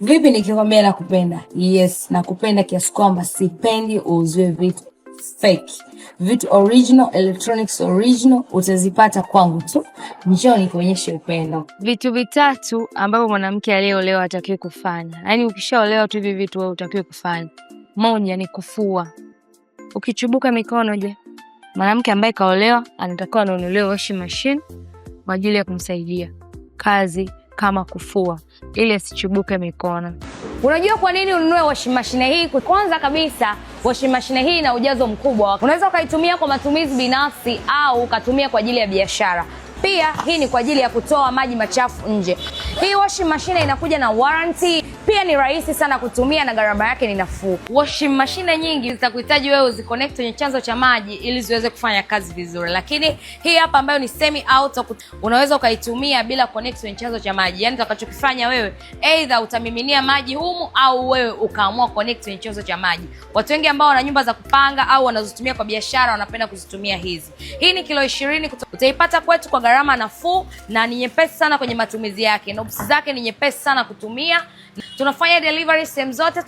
Vipi nikikwambia nakupenda? Yes, nakupenda kiasi kwamba sipendi uuziwe vitu fake. Vitu original, electronics original utazipata kwangu tu. Njoo nikuonyeshe upendo. Vitu vitatu ambavyo mwanamke aliyeolewa hatakiwi kufanya. Yaani ukishaolewa tu hivi vitu wewe hutakiwi kufanya. Moja ni kufua. Ukichubuka mikono je? Mwanamke ambaye kaolewa anatakiwa anunuliwe washing machine kwa ajili ya kumsaidia kazi kama kufua ili asichubuke mikono. Unajua kwa nini ununue washing machine hii? Kwanza kabisa, washing machine hii ina ujazo mkubwa. Unaweza ukaitumia kwa matumizi binafsi au ukatumia kwa ajili ya biashara. Pia hii ni kwa ajili ya kutoa maji machafu nje. Hii washing machine inakuja na warranty. Pia ni rahisi sana kutumia na gharama yake ni nafuu. Washing machine nyingi zitakuhitaji wewe uziconnect kwenye chanzo cha maji ili ziweze kufanya kazi vizuri. Lakini hii hapa ambayo ni semi auto unaweza ukaitumia bila connect kwenye chanzo cha maji. Yaani utakachokifanya wewe either utamiminia maji humu au wewe ukaamua connect kwenye chanzo cha maji. Watu wengi ambao wana nyumba za kupanga au wanazotumia kwa biashara wanapenda kuzitumia hizi. Hii ni kilo 20 utaipata kwetu kwa gharama nafuu na ni nyepesi sana kwenye matumizi yake. Knobs zake ni nyepesi sana kutumia. Tunafanya delivery sehemu zote.